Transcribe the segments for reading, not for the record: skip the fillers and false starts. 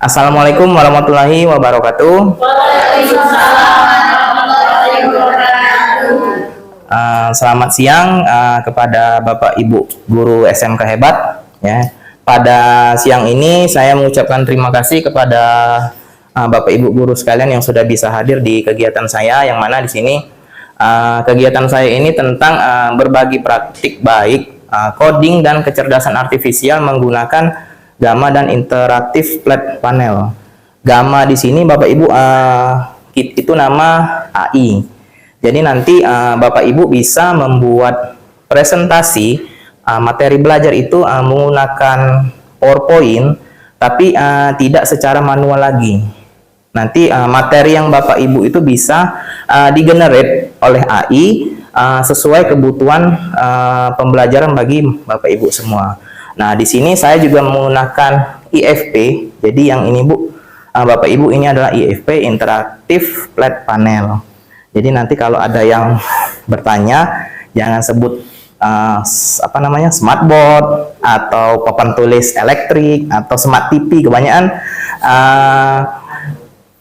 Assalamualaikum warahmatullahi wabarakatuh. Selamat siang kepada Bapak Ibu guru SMK hebat. Ya, pada siang ini saya mengucapkan terima kasih kepada Bapak Ibu guru sekalian yang sudah bisa hadir di kegiatan saya. Yang mana di sini kegiatan saya ini tentang berbagi praktik baik coding dan kecerdasan artifisial menggunakan Gamma dan interaktif flat panel. Gamma di sini Bapak Ibu itu nama AI. Jadi nanti Bapak Ibu bisa membuat presentasi materi belajar itu menggunakan PowerPoint, tapi tidak secara manual lagi. Nanti materi yang Bapak Ibu itu bisa digenerate oleh AI sesuai kebutuhan pembelajaran bagi Bapak Ibu semua. Nah, di sini saya juga menggunakan IFP. Jadi yang ini Bu, Bapak Ibu, ini adalah IFP Interactive Flat Panel. Jadi nanti kalau ada yang bertanya, jangan sebut smartboard atau papan tulis elektrik atau smart TV. Kebanyakan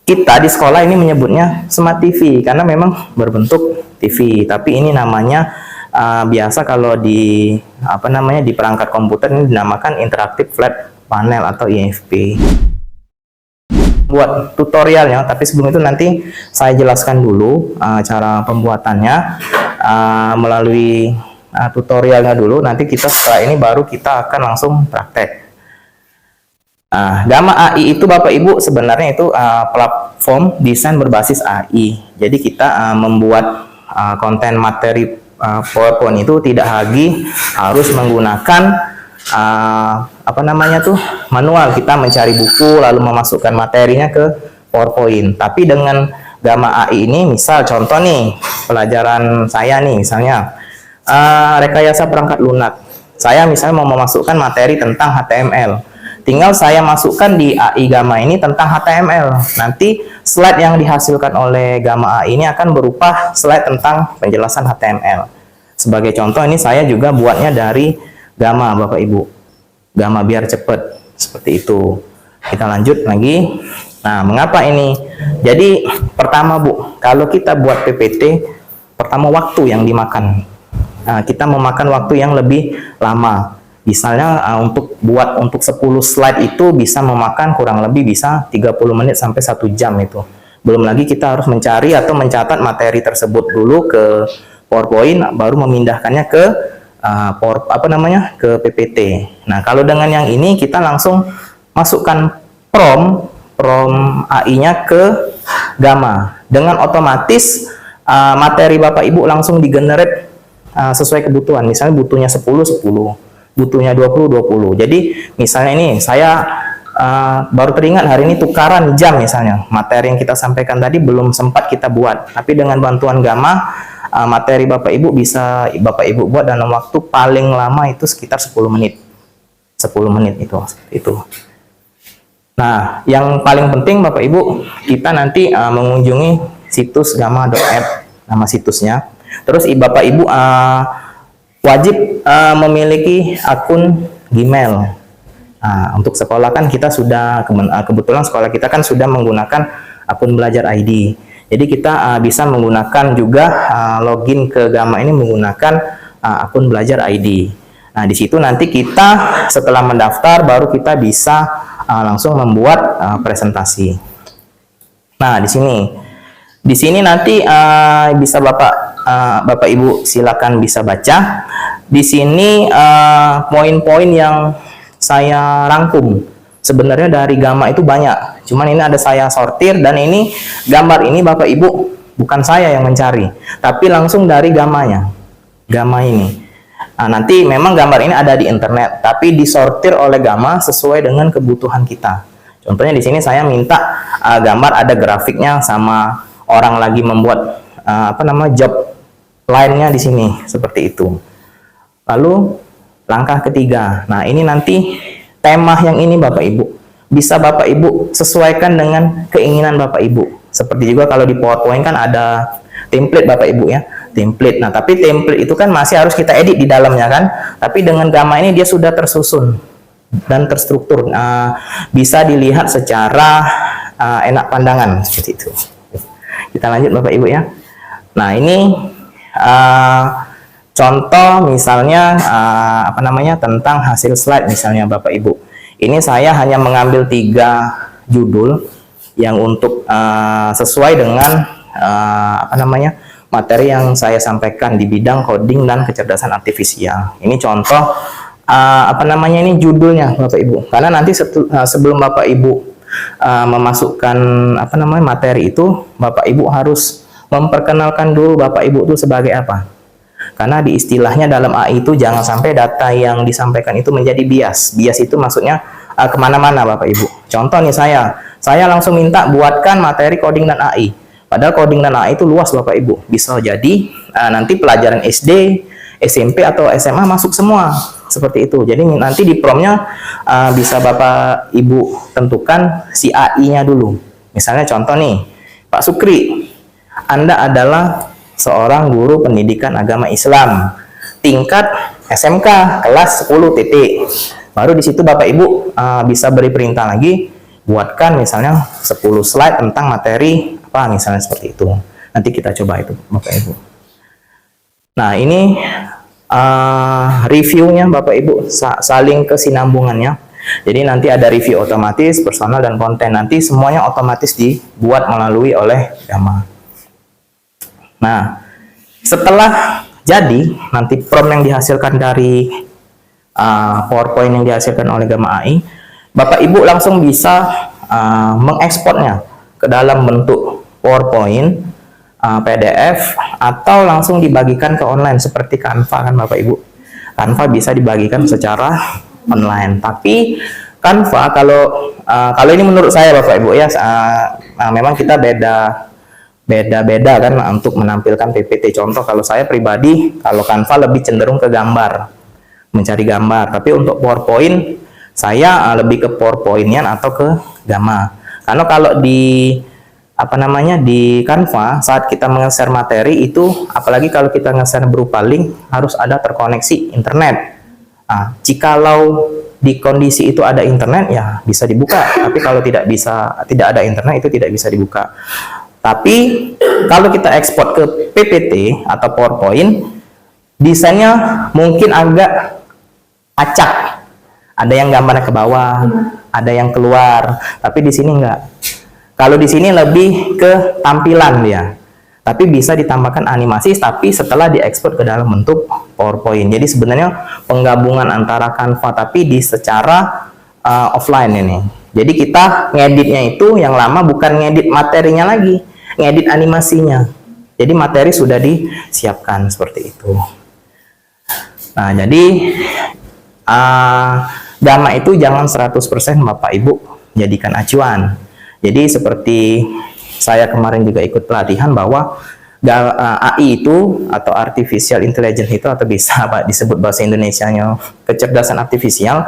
kita di sekolah ini menyebutnya smart TV karena memang berbentuk TV. Tapi ini namanya biasa kalau di di perangkat komputer ini dinamakan Interactive Flat Panel atau IFP. Buat tutorialnya, tapi sebelum itu nanti saya jelaskan dulu cara pembuatannya melalui tutorialnya dulu. Nanti kita setelah ini baru kita akan langsung praktek. Gamma AI itu Bapak Ibu sebenarnya itu platform desain berbasis AI. Jadi kita membuat konten materi PowerPoint itu tidak lagi harus menggunakan manual. Kita mencari buku lalu memasukkan materinya ke PowerPoint. Tapi dengan Gamma AI ini, misal contoh nih pelajaran saya nih, misalnya rekayasa perangkat lunak. Saya misalnya mau memasukkan materi tentang HTML. Tinggal saya masukkan di AI Gamma ini tentang HTML. Nanti slide yang dihasilkan oleh Gamma AI ini akan berupa slide tentang penjelasan HTML. Sebagai contoh ini saya juga buatnya dari Gamma Bapak Ibu. Gamma biar cepet seperti itu. Kita lanjut lagi. Nah, mengapa ini? Jadi pertama Bu, kalau kita buat PPT, pertama waktu yang dimakan. Kita memakan waktu yang lebih lama. Misalnya untuk 10 slide itu bisa memakan kurang lebih bisa 30 menit sampai 1 jam itu. Belum lagi kita harus mencari atau mencatat materi tersebut dulu ke PowerPoint, baru memindahkannya ke ke PPT. Nah, kalau dengan yang ini kita langsung masukkan prompt AI-nya ke Gamma. Dengan otomatis materi Bapak Ibu langsung digenerate sesuai kebutuhan. Misalnya butuhnya 10, butuhnya 20. Jadi misalnya ini saya baru teringat hari ini tukaran jam misalnya. Materi yang kita sampaikan tadi belum sempat kita buat. Tapi dengan bantuan Gamma, materi Bapak Ibu bisa Bapak Ibu buat dalam waktu paling lama itu sekitar 10 menit. 10 menit itu. Nah, yang paling penting Bapak Ibu, kita nanti mengunjungi situs gamma.app, nama situsnya. Terus Bapak Ibu wajib memiliki akun Gmail. Untuk sekolah kan kita sudah kebetulan sekolah kita kan sudah menggunakan akun belajar ID. Jadi kita bisa menggunakan juga login ke Gamma ini menggunakan akun belajar ID. Nah, di situ nanti kita setelah mendaftar baru kita bisa langsung membuat presentasi. Nah, di sini nanti bisa Bapak Ibu silakan bisa baca. Di sini poin-poin yang saya rangkum. Sebenarnya dari Gamma itu banyak. Cuman ini ada saya sortir dan ini gambar ini Bapak Ibu bukan saya yang mencari, tapi langsung dari Gammanya. Gamma ini. Nanti memang gambar ini ada di internet, tapi disortir oleh Gamma sesuai dengan kebutuhan kita. Contohnya di sini saya minta gambar ada grafiknya sama orang lagi membuat job lainnya di sini seperti itu. Lalu langkah ketiga. Nah, ini nanti tema yang ini Bapak Ibu bisa Bapak Ibu sesuaikan dengan keinginan Bapak Ibu. Seperti juga kalau di PowerPoint kan ada template Bapak Ibu ya, template. Nah, tapi template itu kan masih harus kita edit di dalamnya kan. Tapi dengan Gamma ini dia sudah tersusun. dan terstruktur, bisa dilihat secara enak pandangan seperti itu. Kita lanjut Bapak Ibu ya. Nah ini contoh misalnya tentang hasil slide misalnya Bapak Ibu. Ini saya hanya mengambil 3 judul yang untuk sesuai dengan materi yang saya sampaikan di bidang coding dan kecerdasan artifisial. Ini contoh ini judulnya Bapak Ibu. Karena nanti sebelum Bapak Ibu memasukkan materi itu, Bapak Ibu harus memperkenalkan dulu Bapak Ibu itu sebagai apa. Karena di istilahnya dalam AI itu jangan sampai data yang disampaikan itu menjadi bias. Bias itu maksudnya kemana-mana Bapak Ibu. Contoh nih saya langsung minta buatkan materi coding dan AI. Padahal coding dan AI itu luas Bapak Ibu. Bisa jadi nanti pelajaran SD, SMP atau SMA masuk semua. Seperti itu. Jadi nanti di promnya bisa Bapak Ibu tentukan si AI-nya dulu. Misalnya contoh nih, Pak Sukri, Anda adalah seorang guru pendidikan agama Islam tingkat SMK kelas 10 titik. Baru di situ Bapak Ibu bisa beri perintah lagi, buatkan misalnya 10 slide tentang materi apa misalnya seperti itu. Nanti kita coba itu Bapak Ibu. Nah ini reviewnya Bapak Ibu, saling kesinambungannya. Jadi nanti ada review otomatis, personal dan konten. Nanti semuanya otomatis dibuat melalui oleh Gamma. Nah setelah jadi nanti prompt yang dihasilkan dari PowerPoint yang dihasilkan oleh Gamma AI, Bapak Ibu langsung bisa mengekspornya ke dalam bentuk PowerPoint, PDF, atau langsung dibagikan ke online seperti Canva kan Bapak Ibu. Canva bisa dibagikan secara online. Tapi Canva kalau ini menurut saya Bapak Ibu ya, memang kita beda-beda kan untuk menampilkan PPT. Contoh kalau saya pribadi, kalau Canva lebih cenderung ke gambar, mencari gambar. Tapi untuk PowerPoint saya lebih ke PowerPoint-nya atau ke Gamma. Karena kalau di di Canva saat kita nge-share materi itu, apalagi kalau kita nge-share berupa link, harus ada terkoneksi internet. Jikalau di kondisi itu ada internet ya bisa dibuka, tapi kalau tidak ada internet itu tidak bisa dibuka. Tapi kalau kita ekspor ke PPT atau PowerPoint, desainnya mungkin agak acak. Ada yang gambarnya ke bawah, ada yang keluar, tapi di sini enggak. Kalau di sini lebih ke tampilan dia, tapi bisa ditambahkan animasi, tapi setelah diekspor ke dalam bentuk PowerPoint. Jadi sebenarnya penggabungan antara Canva tapi secara offline ini. Jadi kita ngeditnya itu yang lama bukan ngedit materinya lagi, ngedit animasinya. Jadi materi sudah disiapkan seperti itu. Nah jadi Gamma itu jangan 100% Bapak Ibu jadikan acuan. Jadi seperti saya kemarin juga ikut pelatihan bahwa AI itu atau Artificial Intelligence itu, atau bisa disebut bahasa Indonesianya kecerdasan artifisial,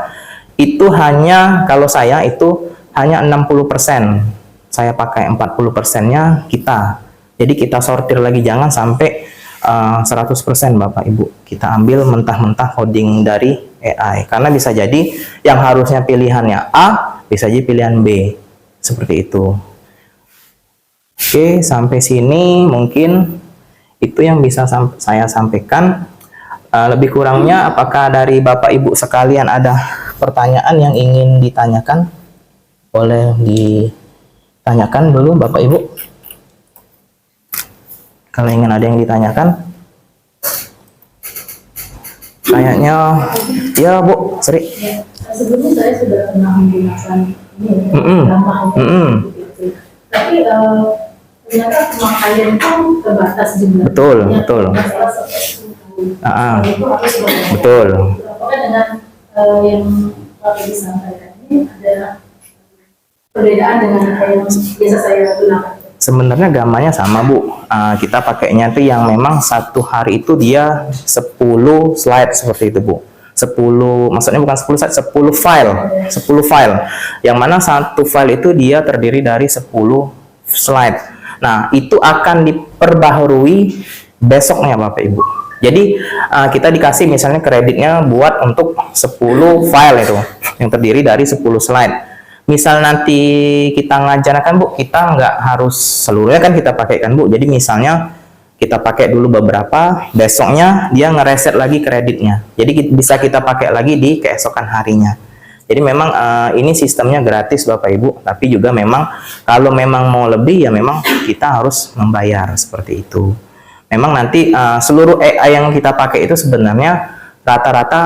itu hanya, kalau saya itu hanya 60%. Saya pakai 40%-nya kita. Jadi kita sortir lagi, jangan sampai 100% Bapak Ibu. Kita ambil mentah-mentah coding dari AI. Karena bisa jadi yang harusnya pilihannya A, bisa jadi pilihan B. Seperti itu. Oke, sampai sini mungkin itu yang bisa saya sampaikan. Lebih kurangnya, apakah dari Bapak Ibu sekalian ada pertanyaan yang ingin ditanyakan? Boleh ditanyakan dulu Bapak Ibu. Kalau ingin ada yang ditanyakan. Kayaknya, ya Bu, Sri. Ya, sebelumnya saya sudah pernah menggunakan tapi ternyata pemakaian itu terbatas jumlahnya. Betul. Betul. Apakah dengan yang Pak disampaikan ini ada perbedaan dengan yang biasa saya gunakan? Sebenarnya gambarnya sama Bu. Kita pakainya itu yang memang satu hari itu dia 10 slide seperti itu Bu. 10, maksudnya bukan 10 slide, 10 file. Yang mana satu file itu dia terdiri dari 10 slide. Nah, itu akan diperbaharui besoknya Bapak Ibu. Jadi kita dikasih misalnya kreditnya buat untuk 10 file itu yang terdiri dari 10 slide. Misal nanti kita ngajarkan Bu, kita nggak harus seluruhnya kan kita pakai kan Bu. Jadi misalnya kita pakai dulu beberapa, besoknya dia ngereset lagi kreditnya. Jadi bisa kita pakai lagi di keesokan harinya. Jadi memang ini sistemnya gratis Bapak Ibu, tapi juga memang kalau memang mau lebih ya memang kita harus membayar seperti itu. Memang nanti seluruh AI yang kita pakai itu sebenarnya rata-rata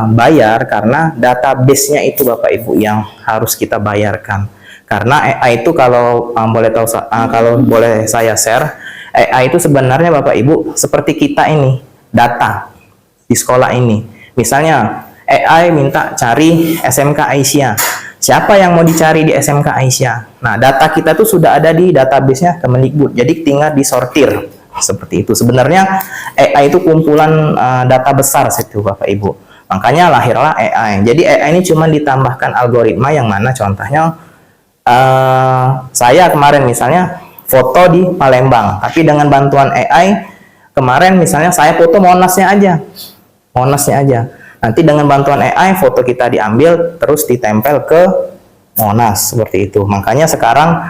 bayar karena database-nya itu Bapak Ibu yang harus kita bayarkan. Karena AI itu kalau boleh tahu kalau boleh saya share, AI itu sebenarnya Bapak Ibu seperti kita ini, data di sekolah ini. Misalnya AI minta cari SMK Aisyah. Siapa yang mau dicari di SMK Aisyah? Nah, data kita tuh sudah ada di database-nya Kemendikbud. Jadi tinggal disortir. Seperti itu. Sebenarnya AI itu kumpulan data besar situ Bapak Ibu. Makanya lahirlah AI. Jadi AI ini cuma ditambahkan algoritma yang mana contohnya saya kemarin misalnya foto di Palembang. Tapi dengan bantuan AI kemarin misalnya saya foto Monasnya aja. Monasnya aja. Nanti dengan bantuan AI foto kita diambil terus ditempel ke Monas seperti itu. Makanya sekarang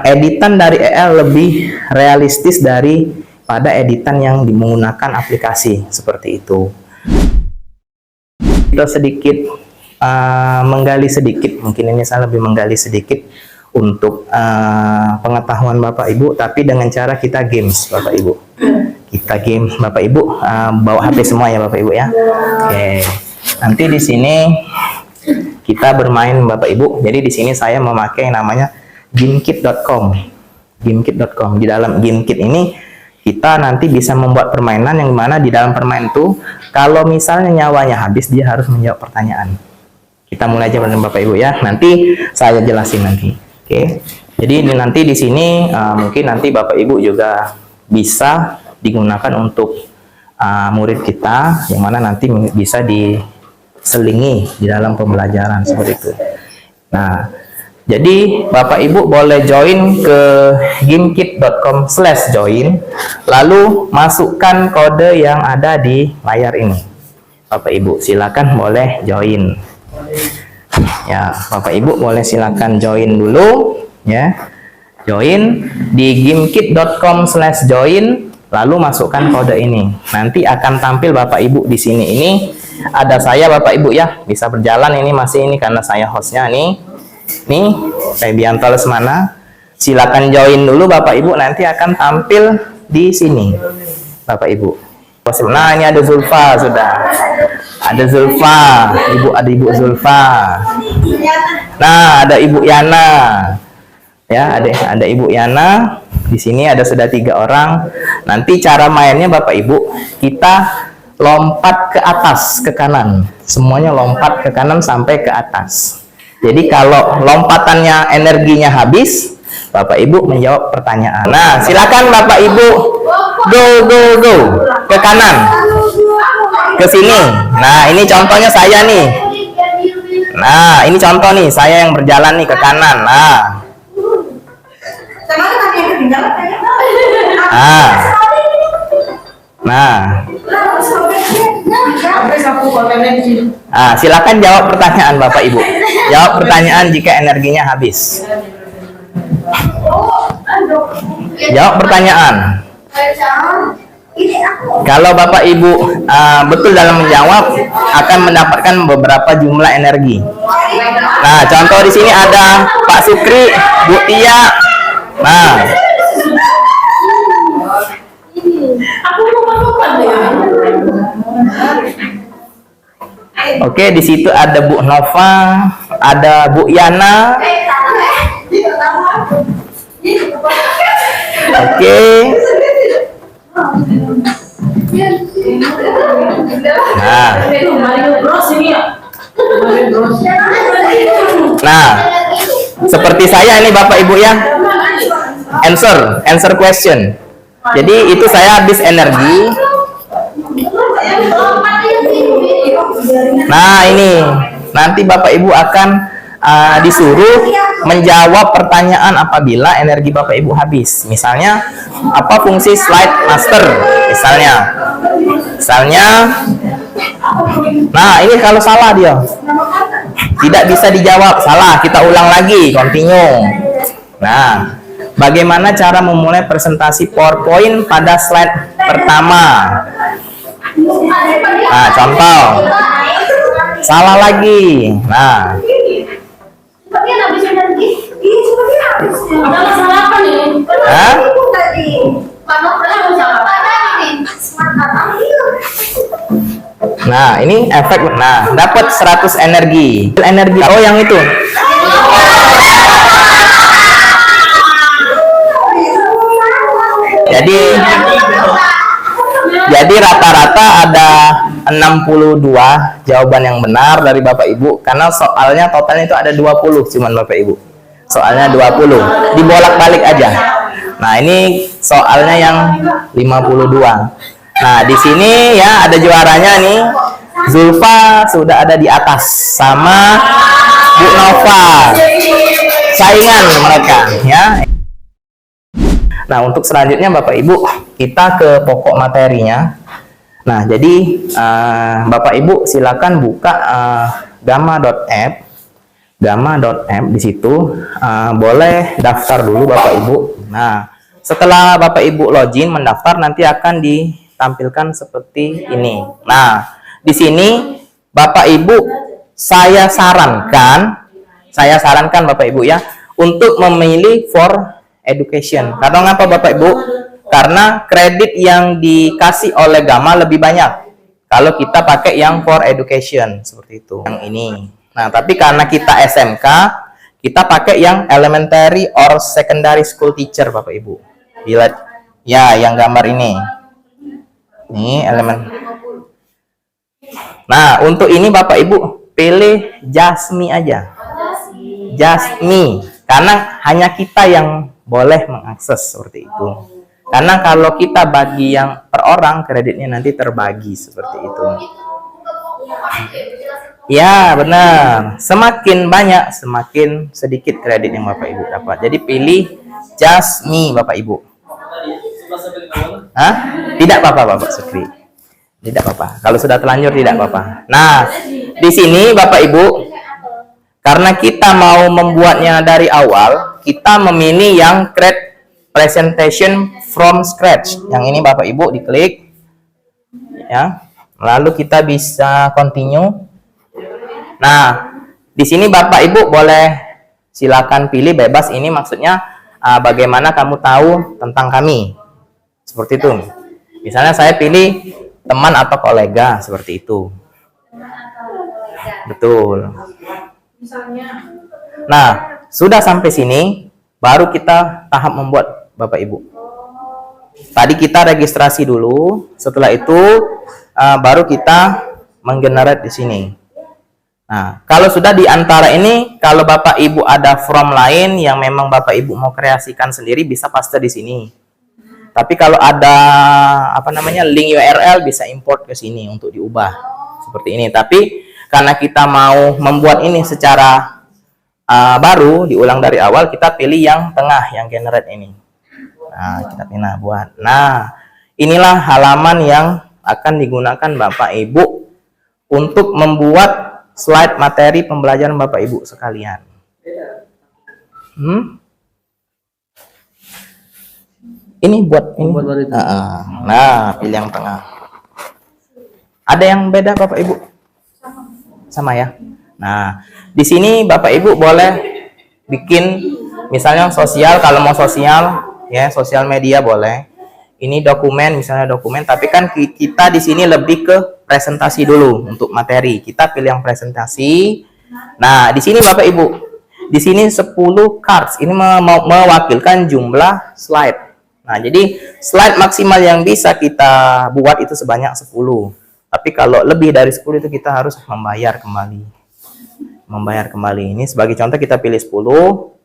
editan dari AI lebih realistis daripada editan yang menggunakan aplikasi seperti itu. Kita sedikit menggali sedikit, mungkin ini saya lebih menggali sedikit untuk pengetahuan Bapak Ibu, tapi dengan cara kita games Bapak Ibu. Kita game Bapak Ibu bawa HP semua ya Bapak Ibu ya. Oke. Nanti di sini kita bermain Bapak Ibu. Jadi di sini saya memakai namanya gamekit.com. Gamekit.com. Di dalam Gamekit ini kita nanti bisa membuat permainan yang mana di dalam permainan itu kalau misalnya nyawanya habis dia harus menjawab pertanyaan. Kita mulai aja dengan Bapak Ibu ya. Nanti saya jelasin nanti. Oke. Jadi ini nanti di sini mungkin nanti Bapak Ibu juga bisa digunakan untuk murid kita yang mana nanti bisa diselingi di dalam pembelajaran seperti itu. Nah, jadi Bapak Ibu boleh join ke gamekit.com/join, lalu masukkan kode yang ada di layar ini. Bapak Ibu silakan boleh join. Ya, Bapak Ibu boleh silakan join dulu ya. Join di gamekit.com/join, lalu masukkan kode ini. Nanti akan tampil Bapak Ibu di sini. Ini ada saya Bapak Ibu ya, bisa berjalan ini masih ini karena saya hostnya nih. Nih, Febianto Lesmana. Silakan join dulu Bapak Ibu, nanti akan tampil di sini. Bapak Ibu. Nah, ini ada Zulfa sudah. Ada Zulfa, ada Ibu Zulfa. Nah, ada Ibu Yana. Ya, ada Ibu Yana. Di sini ada sudah 3 orang. Nanti cara mainnya Bapak Ibu, kita lompat ke atas, ke kanan. Semuanya lompat ke kanan sampai ke atas. Jadi kalau lompatannya energinya habis, Bapak Ibu menjawab pertanyaan. Nah, silakan Bapak Ibu go ke kanan, ke sini. Nah, ini contohnya saya nih. Nah, ini contoh nih, saya yang berjalan nih ke kanan. Silakan jawab pertanyaan Bapak Ibu. Jawab pertanyaan jika energinya habis. Jawab pertanyaan. Kalau Bapak Ibu betul dalam menjawab, akan mendapatkan beberapa jumlah energi. Nah, contoh di sini ada Pak Sukri, Bu Tia. Nah, oke, di situ ada Bu Nova, ada Bu Yana. Oke. Nah, seperti saya ini Bapak Ibu ya. Answer question. Jadi itu saya habis energi. Nah, ini nanti Bapak Ibu akan disuruh menjawab pertanyaan apabila energi Bapak Ibu habis. Misalnya, apa fungsi slide master? Misalnya, nah ini kalau salah dia, tidak bisa dijawab, salah, kita ulang lagi, continue. Nah, bagaimana cara memulai presentasi PowerPoint pada slide pertama? Nah, contoh, salah lagi. Nah, hah? Nah, ini efek. Nah, dapat 100 energi. Energi. Oh, yang itu. Jadi rata-rata ada 62 jawaban yang benar dari Bapak Ibu, karena soalnya totalnya itu ada 20 cuman Bapak Ibu. Soalnya 20. Dibolak-balik aja. Nah, ini soalnya yang 52. Nah, di sini ya ada juaranya nih. Zulfa sudah ada di atas sama Bu Nova. Saingan mereka ya. Nah, untuk selanjutnya Bapak Ibu, kita ke pokok materinya. Nah, jadi Bapak Ibu silakan buka gamma.app. Gamma.app di situ boleh daftar dulu Bapak Ibu. Nah, setelah Bapak Ibu login mendaftar nanti akan ditampilkan seperti ini. Nah, di sini Bapak Ibu saya sarankan Bapak Ibu ya untuk memilih for education. Karena ngapa Bapak Ibu? Karena kredit yang dikasih oleh Gamma lebih banyak kalau kita pakai yang for education seperti itu. Yang ini. Nah, tapi karena kita SMK, kita pakai yang elementary or secondary school teacher Bapak Ibu. Bila ya yang gambar ini. Ini elemen. Nah, untuk ini Bapak Ibu pilih Jasmi aja. Jasmi, karena hanya kita yang boleh mengakses seperti itu. Karena kalau kita bagi yang per orang, kreditnya nanti terbagi seperti itu. Ya, benar. Semakin banyak, semakin sedikit kredit yang Bapak Ibu dapat. Jadi pilih Jasmi Bapak Ibu. Hah? Tidak apa-apa Bapak Sukri. Tidak apa-apa. Kalau sudah terlanjur tidak apa-apa. Nah, di sini Bapak Ibu, karena kita mau membuatnya dari awal, kita memilih yang create presentation from scratch. Yang ini Bapak Ibu diklik. Ya. Lalu kita bisa continue. Nah, di sini Bapak Ibu boleh silakan pilih bebas. Ini maksudnya bagaimana kamu tahu tentang kami. Seperti itu. Misalnya saya pilih teman atau kolega seperti itu. Betul. Nah, sudah sampai sini baru kita tahap membuat Bapak Ibu. Tadi kita registrasi dulu, setelah itu baru kita menggenerate di sini. Nah, kalau sudah di antara ini, kalau Bapak Ibu ada form lain yang memang Bapak Ibu mau kreasikan sendiri, bisa paste di sini. Tapi kalau ada link URL bisa import ke sini untuk diubah seperti ini. Tapi karena kita mau membuat ini secara baru, diulang dari awal, kita pilih yang tengah, yang generate ini. Nah, kita pilih buat. Nah, inilah halaman yang akan digunakan Bapak Ibu untuk membuat slide materi pembelajaran Bapak Ibu sekalian. Ini buat ini. Nah, pilih yang tengah. Ada yang beda Bapak Ibu? Sama ya. Nah, di sini Bapak Ibu boleh bikin misalnya sosial, kalau mau sosial ya, sosial media boleh. Ini dokumen, misalnya dokumen, tapi kan kita di sini lebih ke presentasi dulu untuk materi. Kita pilih yang presentasi. Nah, di sini Bapak Ibu, di sini 10 cards. Ini mewakilkan jumlah slide. Nah, jadi slide maksimal yang bisa kita buat itu sebanyak 10. Tapi kalau lebih dari 10 itu kita harus membayar kembali. Membayar kembali. Ini sebagai contoh kita pilih 10.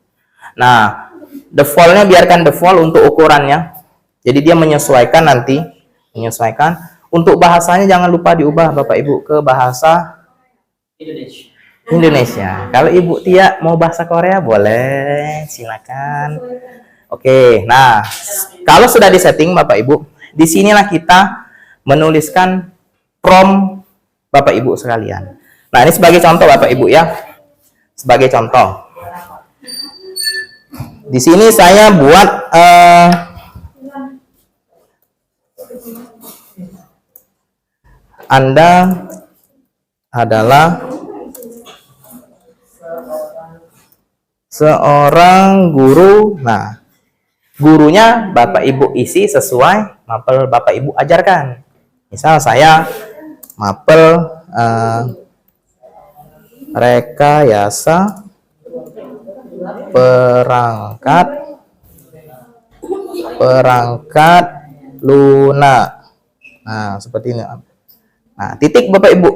Nah, defaultnya biarkan default untuk ukurannya. Jadi dia menyesuaikan nanti. Menyesuaikan. Untuk bahasanya jangan lupa diubah Bapak Ibu ke bahasa Indonesia. Kalau Ibu Tia mau bahasa Korea boleh. Silakan. Oke, nah kalau sudah disetting Bapak Ibu, disinilah kita menuliskan prompt Bapak Ibu sekalian. Nah, ini sebagai contoh Bapak Ibu ya. Sebagai contoh. Di sini saya buat Anda adalah seorang guru. Nah, gurunya Bapak Ibu isi sesuai mapel Bapak Ibu ajarkan. Misal saya mapel rekayasa perangkat lunak. Nah, seperti ini. Nah, titik Bapak Ibu.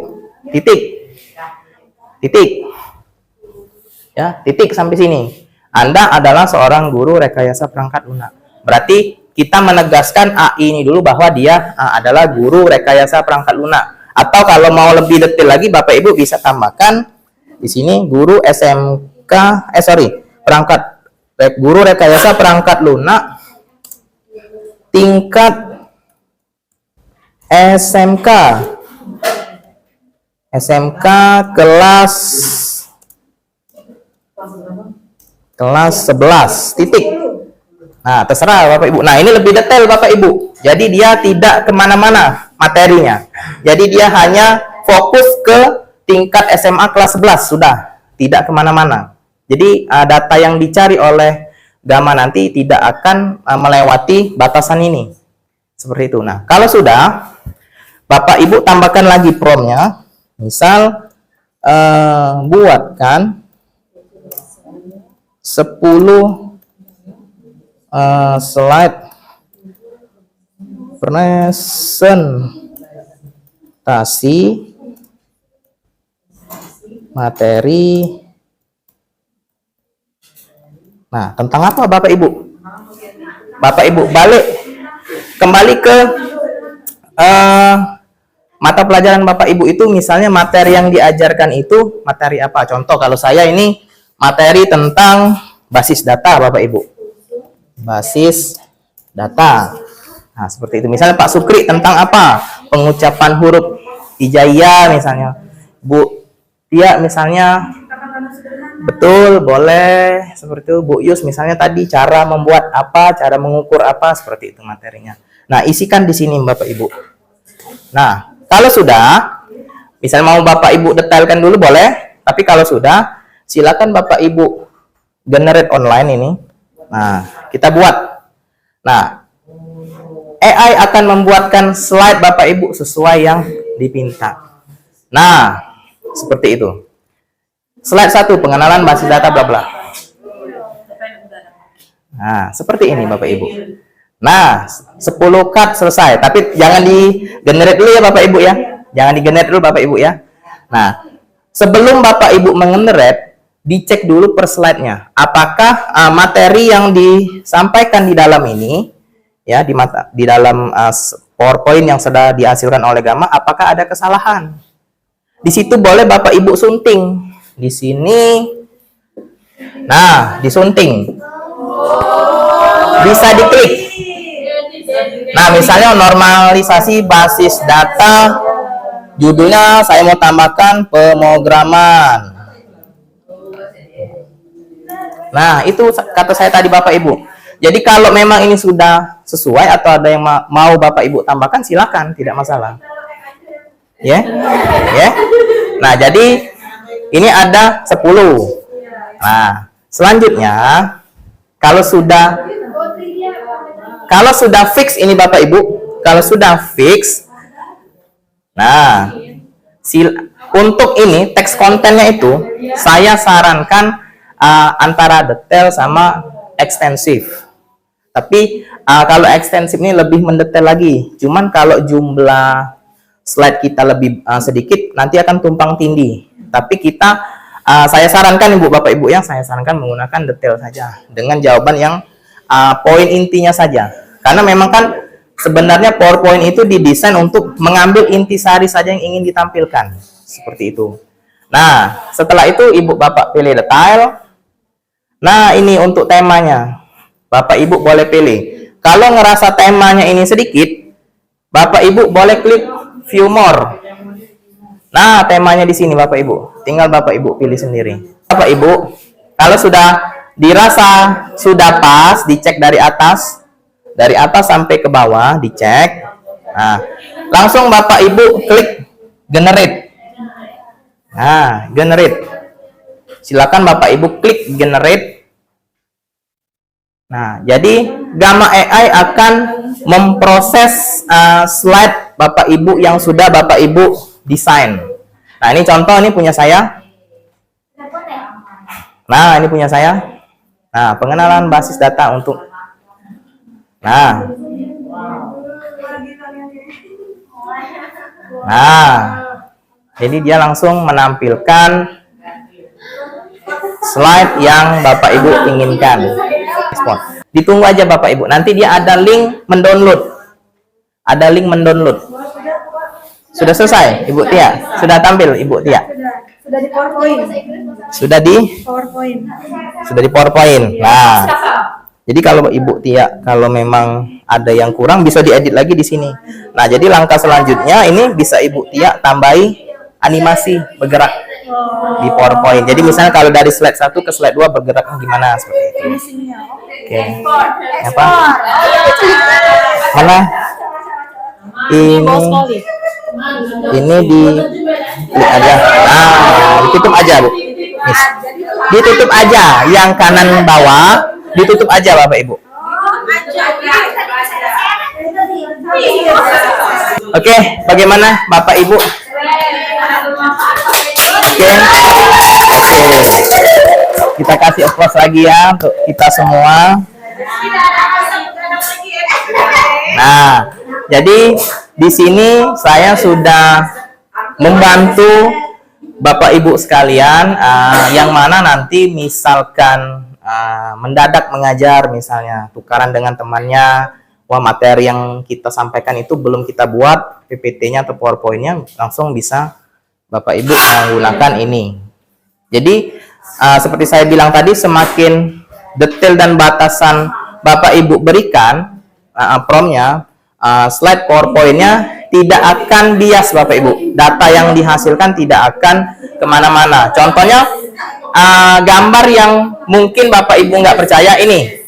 Titik. Ya, titik sampai sini. Anda adalah seorang guru rekayasa perangkat lunak. Berarti kita menegaskan AI ini dulu bahwa dia adalah guru rekayasa perangkat lunak. Atau kalau mau lebih detail lagi, Bapak Ibu bisa tambahkan di sini guru guru rekayasa perangkat lunak tingkat SMK kelas 11 titik. Nah, terserah Bapak Ibu. Nah, ini lebih detail Bapak Ibu. Jadi dia tidak kemana-mana materinya. Jadi dia hanya fokus ke tingkat SMA kelas 11 sudah, tidak kemana-mana. Jadi data yang dicari oleh Gama nanti tidak akan melewati batasan ini. Seperti itu. Nah, kalau sudah, Bapak Ibu tambahkan lagi promptnya. Misal buatkan 10 slide presentasi materi. Nah, tentang apa Bapak Ibu? Bapak Ibu kembali ke mata pelajaran Bapak Ibu itu, misalnya materi yang diajarkan itu materi apa? Contoh kalau saya ini materi tentang basis data Bapak Ibu. Basis data. Nah, seperti itu. Misalnya Pak Sukri tentang apa? Pengucapan huruf hijaiyah misalnya. Bu Tia misalnya, betul, boleh. Seperti itu. Bu Yus misalnya tadi cara membuat apa, cara mengukur apa, seperti itu materinya. Nah, isikan di sini Bapak Ibu. Nah, kalau sudah, misalnya mau Bapak Ibu detailkan dulu boleh, tapi kalau sudah, silakan Bapak Ibu generate online ini. Nah, kita buat. Nah, AI akan membuatkan slide Bapak Ibu sesuai yang dipinta. Nah, seperti itu. Slide 1, pengenalan basis data bla bla. Nah, seperti ini Bapak Ibu. Nah, 10 cut selesai. Tapi jangan di-generate dulu ya Bapak Ibu ya. Jangan di-generate dulu Bapak Ibu ya. Nah, sebelum Bapak Ibu mengenerate, dicek dulu per slide-nya. Apakah materi yang disampaikan di dalam ini, ya di dalam PowerPoint yang sudah dihasilkan oleh Gama, apakah ada kesalahan? Di situ boleh Bapak Ibu sunting. Di sini, nah, disunting. Bisa diklik. Nah, misalnya normalisasi basis data, judulnya saya mau tambahkan pemrograman. Nah, itu kata saya tadi Bapak Ibu. Jadi kalau memang ini sudah sesuai atau ada yang mau Bapak Ibu tambahkan, silakan, tidak masalah. Ya. Ya. Nah, jadi ini ada 10. Nah, selanjutnya kalau sudah fix ini Bapak Ibu, kalau sudah fix, nah, untuk ini teks kontennya itu saya sarankan antara detail sama ekstensif. Tapi kalau ekstensif ini lebih mendetail lagi. Cuman kalau jumlah slide kita lebih sedikit, nanti akan tumpang tindih. Tapi saya sarankan Ibu Bapak Ibu yang saya sarankan menggunakan detail saja dengan jawaban yang poin intinya saja. Karena memang kan sebenarnya PowerPoint itu didesain untuk mengambil intisari saja yang ingin ditampilkan. Seperti itu. Nah, setelah itu Ibu Bapak pilih detail. Nah, ini untuk temanya. Bapak Ibu boleh pilih. Kalau ngerasa temanya ini sedikit, Bapak Ibu boleh klik view more. Nah, temanya di sini Bapak Ibu. Tinggal Bapak Ibu pilih sendiri. Bapak Ibu, kalau sudah dirasa sudah pas, dicek dari atas sampai ke bawah, dicek. Nah, langsung Bapak Ibu klik generate. Nah, generate. Silakan Bapak Ibu klik generate. Nah, jadi Gamma AI akan memproses slide Bapak Ibu yang sudah Bapak Ibu desain. Nah, ini contoh, ini punya saya. Nah, ini punya saya. Nah, pengenalan basis data untuk. Nah, jadi dia langsung menampilkan slide yang Bapak Ibu inginkan. Ditunggu aja Bapak Ibu. Nanti dia ada link mendownload. Ada link mendownload. Sudah selesai, Ibu Tia? Sudah tampil, Ibu Tia? Sudah di PowerPoint. Sudah di PowerPoint. Sudah di PowerPoint. Nah, jadi kalau Ibu Tia, kalau memang ada yang kurang bisa diedit lagi di sini. Nah, jadi langkah selanjutnya ini bisa Ibu Tia tambahi animasi bergerak di PowerPoint. Jadi misalnya kalau dari slide 1 ke slide 2 bergeraknya gimana seperti itu. Oke. Apa? Mana? Ini di klik aja. Nah, ditutup aja, Bu. Miss. Ditutup aja yang kanan bawah, ditutup aja Bapak Ibu. Oke, bagaimana Bapak Ibu? Oke. Kita kasih applause lagi ya untuk kita semua. Nah, jadi di sini saya sudah membantu Bapak Ibu sekalian, yang mana nanti misalkan mendadak mengajar, misalnya tukaran dengan temannya, wah materi yang kita sampaikan itu belum kita buat PPT-nya atau PowerPoint-nya, langsung bisa Bapak Ibu menggunakan ini. Jadi seperti saya bilang tadi, semakin detail dan batasan Bapak Ibu berikan prompt-nya, slide PowerPoint-nya tidak akan bias Bapak Ibu. Data yang dihasilkan tidak akan kemana-mana. Contohnya gambar yang mungkin Bapak Ibu nggak percaya ini.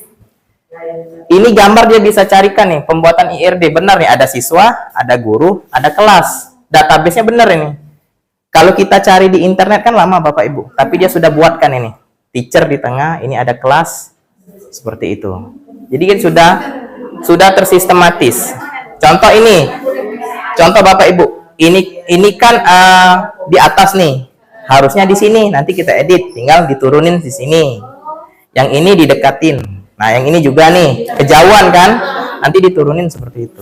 Ini gambar dia bisa carikan nih, pembuatan IRD. Benar nih, ada siswa, ada guru, ada kelas. Database-nya benar ini. Kalau kita cari di internet kan lama Bapak Ibu. Tapi dia sudah buatkan ini. Teacher di tengah, ini ada kelas. Seperti itu. Jadi kan sudah tersistematis. Contoh ini. Contoh Bapak Ibu. Ini kan di atas nih. Harusnya di sini. Nanti kita edit. Tinggal diturunin di sini. Yang ini didekatin. Nah, yang ini juga nih. Kejauhan kan? Nanti diturunin seperti itu.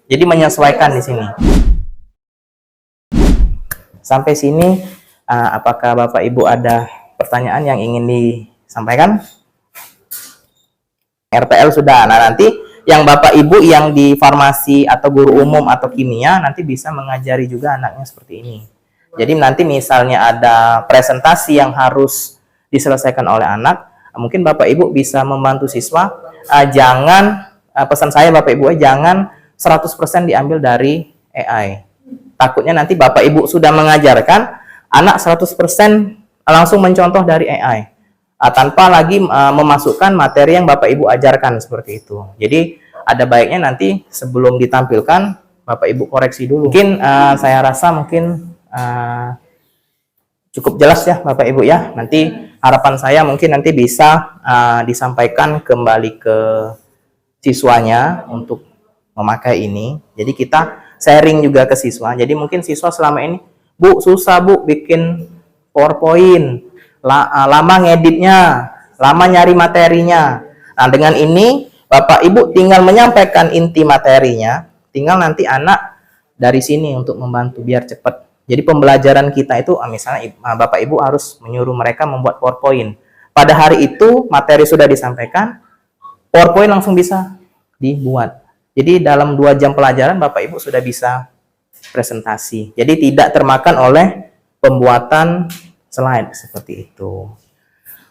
Jadi menyesuaikan di sini. Sampai sini, apakah Bapak Ibu ada pertanyaan yang ingin disampaikan? RTL sudah. Nah, nanti yang Bapak Ibu yang di farmasi atau guru umum atau kimia nanti bisa mengajari juga anaknya seperti ini. Jadi nanti misalnya ada presentasi yang harus diselesaikan oleh anak, mungkin Bapak Ibu bisa membantu siswa. Jangan, pesan saya Bapak Ibu, jangan 100% diambil dari AI. Takutnya nanti Bapak Ibu sudah mengajarkan, anak 100% langsung mencontoh dari AI. Tanpa lagi memasukkan materi yang Bapak Ibu ajarkan seperti itu. Jadi ada baiknya nanti sebelum ditampilkan Bapak Ibu koreksi dulu. Mungkin saya rasa mungkin cukup jelas ya Bapak Ibu ya. Nanti harapan saya mungkin nanti bisa disampaikan kembali ke siswanya untuk memakai ini. Jadi kita sharing juga ke siswa. Jadi mungkin siswa selama ini, Bu, susah Bu bikin PowerPoint, lama ngeditnya, lama nyari materinya. Nah, dengan ini Bapak Ibu tinggal menyampaikan inti materinya, tinggal nanti anak dari sini untuk membantu biar cepat. Jadi pembelajaran kita itu, misalnya Bapak Ibu harus menyuruh mereka membuat PowerPoint. Pada hari itu materi sudah disampaikan, PowerPoint langsung bisa dibuat. Jadi dalam 2 jam pelajaran Bapak Ibu sudah bisa presentasi. Jadi tidak termakan oleh pembuatan slide seperti itu.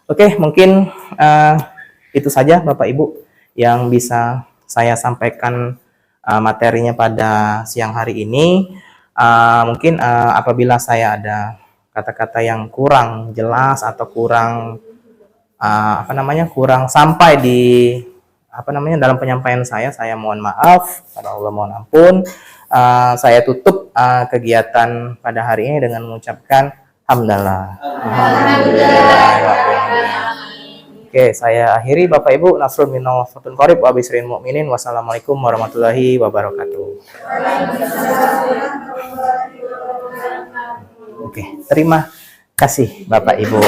Oke, mungkin itu saja Bapak Ibu yang bisa saya sampaikan materinya pada siang hari ini. Mungkin apabila saya ada kata-kata yang kurang jelas atau kurang kurang sampai di dalam penyampaian saya mohon maaf, pada Allah mohon ampun. Saya tutup kegiatan pada hari ini dengan mengucapkan hamdalah. Oke, saya akhiri Bapak Ibu. Nasrul minna wa fatun qarib wa bisrin mu'minin. Wassalamualaikum warahmatullahi wabarakatuh. Oke, terima kasih Bapak Ibu.